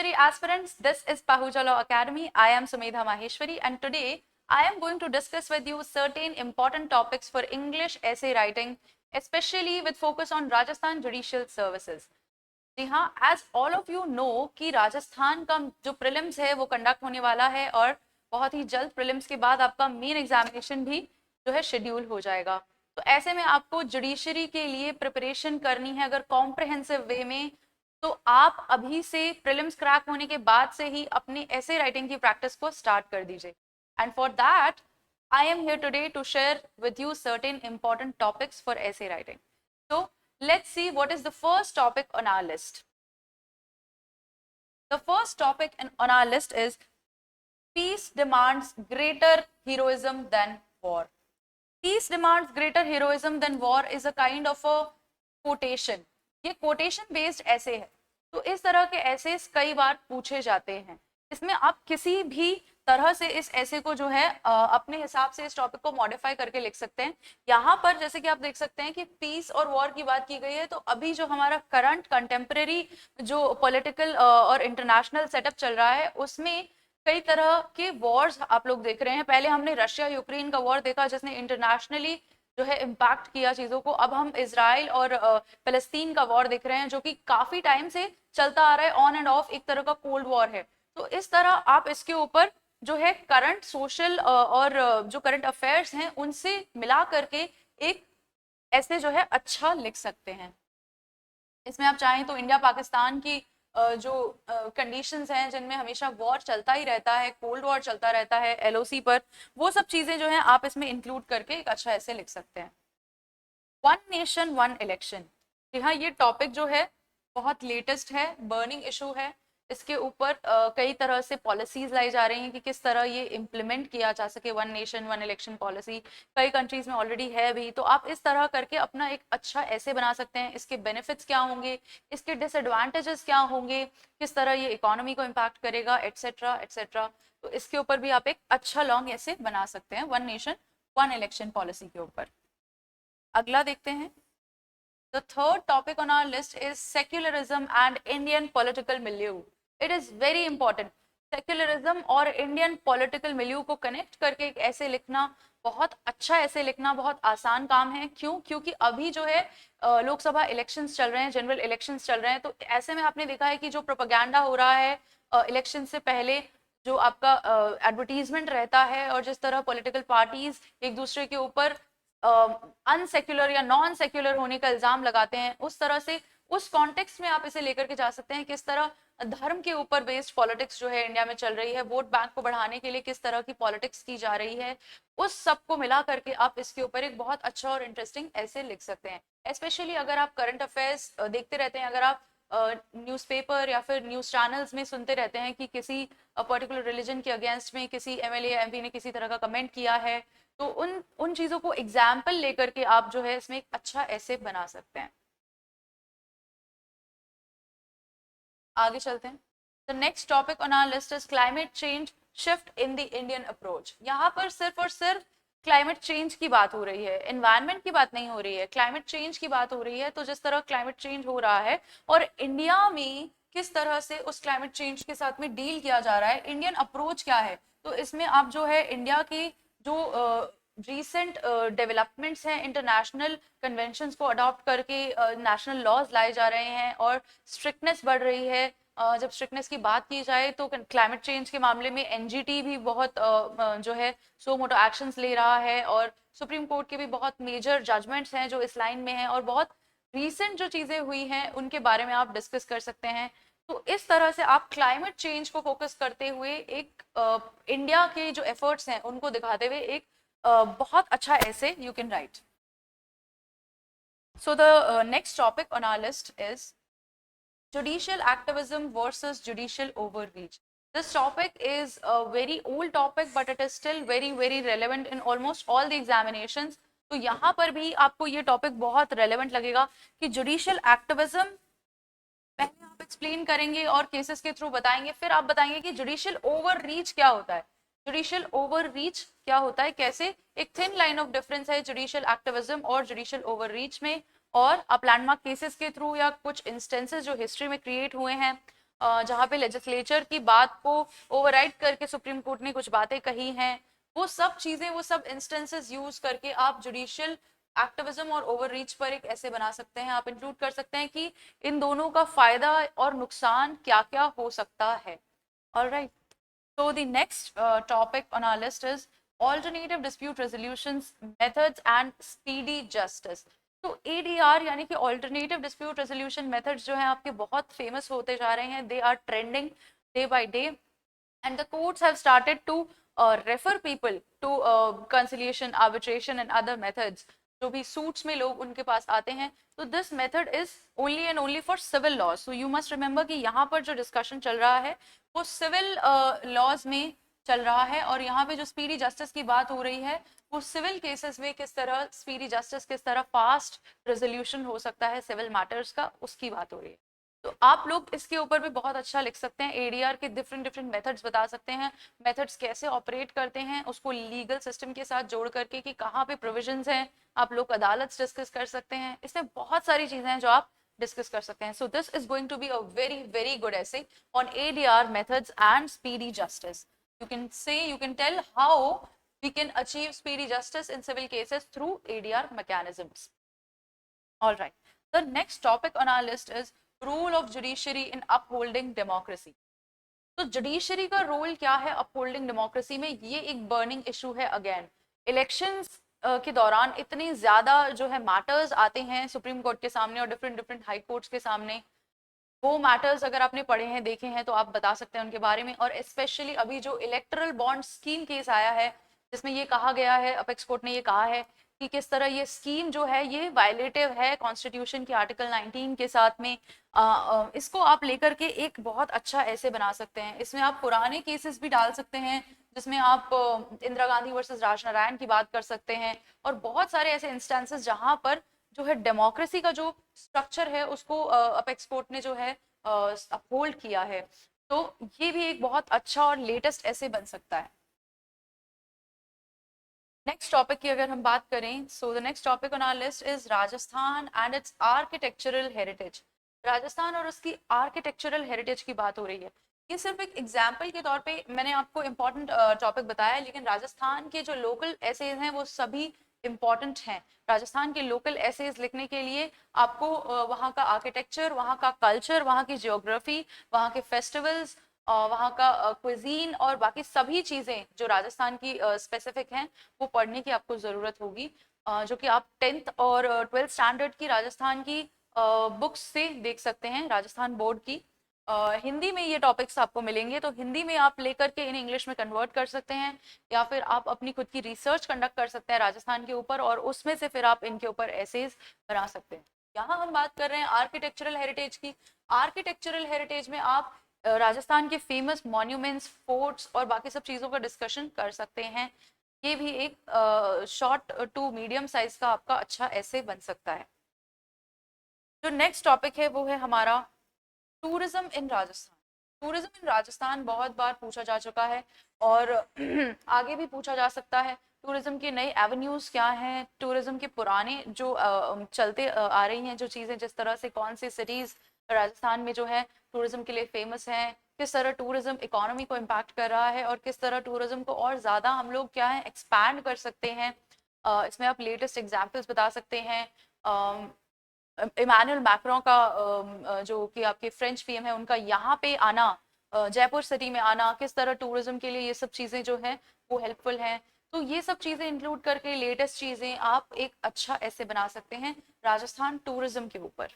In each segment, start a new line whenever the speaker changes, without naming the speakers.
Maheshwari aspirants, this is Pahuja Law Academy. I am Sumedha Maheshwari and today I am going to discuss with you certain important topics for English essay writing, especially with focus on Rajasthan Judicial Services. जी हाँ, as all of you know कि राजस्थान का जो prelims है वो conduct होने वाला है और बहुत ही जल्द प्रीलिम्स के बाद आपका मेन एग्जामिनेशन भी जो है शेड्यूल हो जाएगा। तो ऐसे में आपको जुडिशरी के लिए प्रिपरेशन करनी है अगर कॉम्प्रिहेंसिव वे में, तो आप अभी से प्रीलिम्स क्रैक होने के बाद से ही अपनी ऐसे राइटिंग की प्रैक्टिस को स्टार्ट कर दीजिए। And for that I am here today to share with you certain important topics for essay writing. So let's see what is the first topic on our list. The first topic on our list is peace demands greater heroism than war. Peace demands greater heroism than war is a kind of a quotation. ये quotation based essay है, तो इस तरह के essays कई बार पूछे जाते हैं। इसमें आप किसी भी तरह से इस ऐसे को जो है अपने हिसाब से इस टॉपिक को मॉडिफाई करके लिख सकते हैं। यहाँ पर जैसे कि आप देख सकते हैं कि पीस और वॉर की बात की गई है, तो अभी जो हमारा करंट कंटेम्प्रेरी जो पॉलिटिकल और इंटरनेशनल सेटअप चल रहा है उसमें कई तरह के वॉर्स आप लोग देख रहे हैं। पहले हमने रशिया यूक्रेन का वॉर देखा जिसने इंटरनेशनली जो है इम्पैक्ट किया चीजों को। अब हम इजराइल और फलस्तीन का वॉर देख रहे हैं जो कि काफी टाइम से चलता आ रहा है, ऑन एंड ऑफ एक तरह का कोल्ड वॉर है। तो इस तरह आप इसके ऊपर जो है करंट सोशल और जो करंट अफेयर्स हैं उनसे मिला करके एक ऐसे जो है अच्छा लिख सकते हैं। इसमें आप चाहें तो इंडिया पाकिस्तान की जो कंडीशंस हैं जिनमें हमेशा वॉर चलता ही रहता है, कोल्ड वॉर चलता रहता है एलओसी पर, वो सब चीजें जो हैं आप इसमें इंक्लूड करके एक अच्छा ऐसे लिख सकते हैं। वन नेशन वन इलेक्शन, जी हाँ, ये टॉपिक जो है बहुत लेटेस्ट है, बर्निंग इशू है। इसके ऊपर कई तरह से पॉलिसीज लाई जा रही हैं कि किस तरह ये इम्प्लीमेंट किया जा सके। One nation one election policy कई कंट्रीज में ऑलरेडी है भी, तो आप इस तरह करके अपना एक अच्छा ऐसे बना सकते हैं। इसके बेनिफिट्स क्या होंगे, इसके डिसएडवांटेजेस क्या होंगे, किस तरह ये इकोनॉमी को इम्पैक्ट करेगा, एटसेट्रा एटसेट्रा। तो इसके ऊपर भी आप एक अच्छा लॉन्ग ऐसे बना सकते हैं one nation one election policy के ऊपर। अगला देखते हैं। The third topic on our list is secularism and Indian political milieu. It is very important. Secularism और Indian political milieu को connect करके एक ऐसे लिखना, बहुत अच्छा ऐसे लिखना बहुत आसान काम है। क्यों? क्योंकि अभी जो है लोकसभा इलेक्शंस चल रहे हैं, जनरल इलेक्शंस चल रहे हैं, तो ऐसे में आपने देखा है कि जो प्रोपेगेंडा हो रहा है इलेक्शन से पहले, जो आपका एडवर्टीजमेंट रहता है और जिस तरह पॉलिटिकल पार्टीज एक दूसरे के ऊपर अनसेक्युलर या नॉन सेक्युलर होने का इल्जाम लगाते हैं, उस तरह से उस कॉन्टेक्स्ट में आप इसे लेकर के जा सकते हैं। किस तरह धर्म के ऊपर बेस्ड पॉलिटिक्स जो है इंडिया में चल रही है, वोट बैंक को बढ़ाने के लिए किस तरह की पॉलिटिक्स की जा रही है, उस सब को मिला करके आप इसके ऊपर एक बहुत अच्छा और इंटरेस्टिंग ऐसे लिख सकते हैं। स्पेशली अगर आप करंट अफेयर्स देखते रहते हैं, अगर आप न्यूज़पेपर या फिर न्यूज़ चैनल्स में सुनते रहते हैं कि किसी पर्टिकुलर रिलीजन के अगेंस्ट में किसी एमएलए या एमपी ने किसी तरह का कमेंट किया है, तो उन चीजों को एग्जाम्पल लेकर के आप जो है इसमें एक अच्छा ऐसे बना सकते हैं। आगे चलते हैं। The next topic on our list is climate change shift in the Indian approach. यहाँ पर सिर्फ और सिर्फ क्लाइमेट चेंज की बात हो रही है, एनवायरनमेंट की बात नहीं हो रही है, क्लाइमेट चेंज की बात हो रही है। तो जिस तरह क्लाइमेट चेंज हो रहा है और इंडिया में किस तरह से उस क्लाइमेट चेंज के साथ में डील किया जा रहा है, इंडियन अप्रोच क्या है, तो इसमें आप जो है इंडिया की जो रिसेंट डेवलपमेंट्स हैं, इंटरनेशनल कन्वेंशंस को अडॉप्ट करके नेशनल लॉज लाए जा रहे हैं और स्ट्रिक्टनेस बढ़ रही है। जब स्ट्रिक्टनेस की बात की जाए तो क्लाइमेट चेंज के मामले में एनजीटी भी बहुत जो है सो मोटो एक्शंस ले रहा है और सुप्रीम कोर्ट के भी बहुत मेजर जजमेंट्स हैं जो इस लाइन में हैं और बहुत रीसेंट जो चीज़ें हुई हैं उनके बारे में आप डिस्कस कर सकते हैं। तो इस तरह से आप क्लाइमेट चेंज को फोकस करते हुए एक इंडिया के जो एफर्ट्स हैं उनको दिखाते हुए एक बहुत अच्छा essay you can write. So the next topic on our list is judicial activism versus judicial overreach. This topic is a very old topic but it is still very relevant in almost all the examinations. तो यहाँ पर भी आपको ये topic बहुत relevant लगेगा कि judicial activism पहले आप एक्सप्लेन करेंगे और केसेस के थ्रू बताएंगे, फिर आप बताएंगे कि जुडिशियल ओवररीच क्या होता है। जुडिशियल ओवररीच क्या होता है, कैसे एक थिन लाइन ऑफ डिफरेंस है जुडिशियल एक्टिविज्म और जुडिशियल ओवररीच में, और आप लैंडमार्क केसेस के थ्रू या कुछ इंस्टेंसेस जो हिस्ट्री में क्रिएट हुए हैं जहाँ पे लेजिस्लेचर की बात को ओवरराइड करके सुप्रीम कोर्ट ने कुछ बातें कही हैं, वो सब चीजें, वो सब इंस्टेंसेस यूज करके आप जुडिशियल एक्टिविज्म और ओवररीच पर एक ऐसे बना सकते हैं, आप इंक्लूड कर सकते हैं कि इन दोनों का फायदा और नुकसान क्या क्या हो सकता है. Alright, so the next topic on our list is alternative dispute resolutions methods and speedy justice. तो ADR यानी कि alternative dispute resolution methods जो हैं आपके बहुत फेमस होते जा रहे हैं, they are trending day by day and the courts have started to refer people to conciliation, arbitration and other methods. जो भी सूट्स में लोग उनके पास आते हैं, तो this method is only and only for civil laws. So you must remember कि यहाँ पर जो डिस्कशन चल रहा है वो सिविल लॉज में चल रहा है, और यहाँ पे जो स्पीडी जस्टिस की बात हो रही है वो सिविल केसेस में किस तरह स्पीडी जस्टिस, किस तरह फास्ट रेजोल्यूशन हो सकता है सिविल मैटर्स का, उसकी बात हो रही है. तो आप लोग इसके ऊपर भी बहुत अच्छा लिख सकते हैं. एडीआर के डिफरेंट डिफरेंट मेथड्स बता सकते हैं, मेथड्स कैसे ऑपरेट करते हैं, उसको लीगल सिस्टम के साथ जोड़ करके कि कहाँ पे प्रोविजंस हैं, आप लोग अदालत डिस्कस कर सकते हैं. इसमें बहुत सारी चीजें हैं जो आप डिस्कस कर सकते हैं. So this is going to be a very very good essay on ADR methods and speedy justice. You can say, you can tell how we can achieve speedy justice in civil cases through ADR mechanisms. All right. The next topic on our list is role of judiciary in upholding democracy. तो judiciary का role क्या है upholding democracy में, ये एक burning issue है. Again elections के दौरान इतने ज्यादा जो है मैटर्स आते हैं सुप्रीम कोर्ट के सामने और डिफरेंट डिफरेंट हाई कोर्ट्स के सामने. वो मैटर्स अगर आपने पढ़े हैं, देखे हैं, तो आप बता सकते हैं उनके बारे में. और स्पेशली अभी जो इलेक्टरल बॉन्ड स्कीम केस आया है, जिसमें ये कहा गया है, अपेक्स कोर्ट ने ये कहा है कि किस तरह ये स्कीम जो है ये वायलेटिव है कॉन्स्टिट्यूशन के आर्टिकल 19 के साथ में. इसको आप लेकर के एक बहुत अच्छा ऐसे बना सकते हैं. इसमें आप पुराने केसेस भी डाल सकते हैं, जिसमें आप इंदिरा गांधी वर्सेस राजनारायण की बात कर सकते हैं, और बहुत सारे ऐसे इंस्टेंसेस जहां पर जो है डेमोक्रेसी का जो स्ट्रक्चर है उसको अपेक्स कोर्ट ने जो है अपहोल्ड किया है. तो ये भी एक बहुत अच्छा और लेटेस्ट ऐसे बन सकता है. नेक्स्ट टॉपिक की अगर हम बात करें, so the next topic on our list is Rajasthan and its architectural heritage. Rajasthan और उसकी आर्किटेक्चरल हेरिटेज की बात हो रही है. ये सिर्फ एक एग्जाम्पल के तौर पे मैंने आपको इम्पोर्टेंट टॉपिक बताया, लेकिन राजस्थान के जो लोकल एसेज हैं वो सभी इम्पॉर्टेंट हैं. राजस्थान के लोकल एसेज लिखने के लिए आपको वहाँ का आर्किटेक्चर, वहाँ का कल्चर, वहाँ की जियोग्राफी, वहाँ के फेस्टिवल्स, वहाँ का क्विजीन और बाकी सभी चीज़ें जो राजस्थान की स्पेसिफिक हैं वो पढ़ने की आपको ज़रूरत होगी, जो कि आप 10th और 12th स्टैंडर्ड की राजस्थान की बुक्स से देख सकते हैं, राजस्थान बोर्ड की. हिंदी में ये टॉपिक्स आपको मिलेंगे, तो हिंदी में आप लेकर के इन्हें इंग्लिश में कन्वर्ट कर सकते हैं, या फिर आप अपनी खुद की रिसर्च कंडक्ट कर सकते हैं राजस्थान के ऊपर, और उसमें से फिर आप इनके ऊपर एसेज बना सकते हैं. यहाँ हम बात कर रहे हैं आर्किटेक्चरल हेरिटेज की. आर्किटेक्चरल हेरिटेज में आप राजस्थान के फेमस मॉन्यूमेंट्स, फोर्ट्स और बाकी सब चीज़ों का डिस्कशन कर सकते हैं. ये भी एक शॉर्ट टू मीडियम साइज का आपका अच्छा ऐसे बन सकता है. जो नेक्स्ट टॉपिक है वो है हमारा tourism in Rajasthan. Tourism in Rajasthan बहुत बार पूछा जा चुका है और आगे भी पूछा जा सकता है. टूरिज्म के नए एवेन्यूज क्या हैं, टूरिज्म के पुराने जो चलते आ रही हैं जो चीज़ें, जिस तरह से कौन सी सिटीज़ राजस्थान में जो है टूरिज्म के लिए फेमस हैं, किस तरह टूरिज्म इकोनॉमी को इम्पैक्ट कर रहा है, और किस तरह टूरिज्म को और ज़्यादा हम लोग क्या है एक्सपैंड कर सकते हैं. इसमें आप लेटेस्ट एग्जाम्पल्स बता सकते हैं. इमानुअल मैक्रों का जो कि आपके फ्रेंच पीएम है, उनका यहाँ पे आना, जयपुर सिटी में आना, किस तरह टूरिज्म के लिए ये सब चीज़ें जो हैं वो हेल्पफुल हैं. तो ये सब चीज़ें इंक्लूड करके लेटेस्ट चीज़ें आप एक अच्छा ऐसे बना सकते हैं राजस्थान टूरिज्म के ऊपर.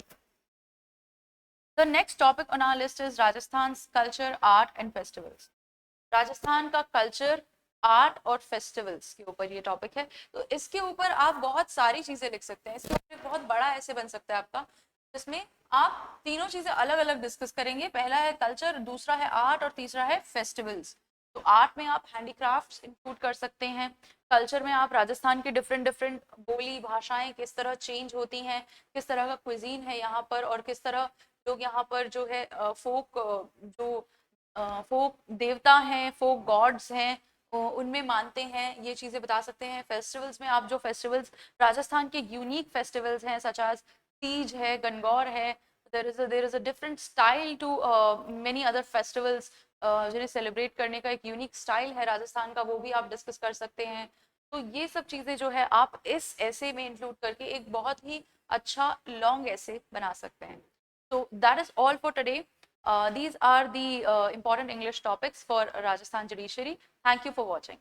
The next topic on our list is Rajasthan culture, art and festivals. Rajasthan का कल्चर, आर्ट और फेस्टिवल्स के ऊपर ये टॉपिक है. तो इसके ऊपर आप बहुत सारी चीजें लिख सकते हैं. इसके ऊपर बहुत बड़ा ऐसे बन सकता है आपका, जिसमें आप तीनों चीजें अलग अलग डिस्कस करेंगे. पहला है कल्चर, दूसरा है आर्ट और तीसरा है फेस्टिवल्स. तो आर्ट में आप हैंडीक्राफ्ट्स इंक्लूड कर सकते हैं. कल्चर में आप राजस्थान की डिफरेंट डिफरेंट बोली, भाषाएं किस तरह चेंज होती हैं, किस तरह का क्विजीन है यहाँ पर, और किस तरह लोग यहाँ पर जो है फोक जो फोक देवता हैं, फोक गॉड्स हैं, उनमें मानते हैं, ये चीज़ें बता सकते हैं. फेस्टिवल्स में आप जो फेस्टिवल्स राजस्थान के यूनिक फेस्टिवल्स हैं, सच एज तीज है, गणगौर है, there is a different style to many other festivals, जिन्हें सेलिब्रेट करने का एक यूनिक स्टाइल है राजस्थान का, वो भी आप डिस्कस कर सकते हैं। तो ये सब चीज़ें जो है आप इस ऐसे में इंक्लूड करके एक बहुत ही अच्छा लॉन्ग ऐसे बना सकते हैं। So that is all for today. These are the important English topics for Rajasthan Judiciary. Thank you for watching.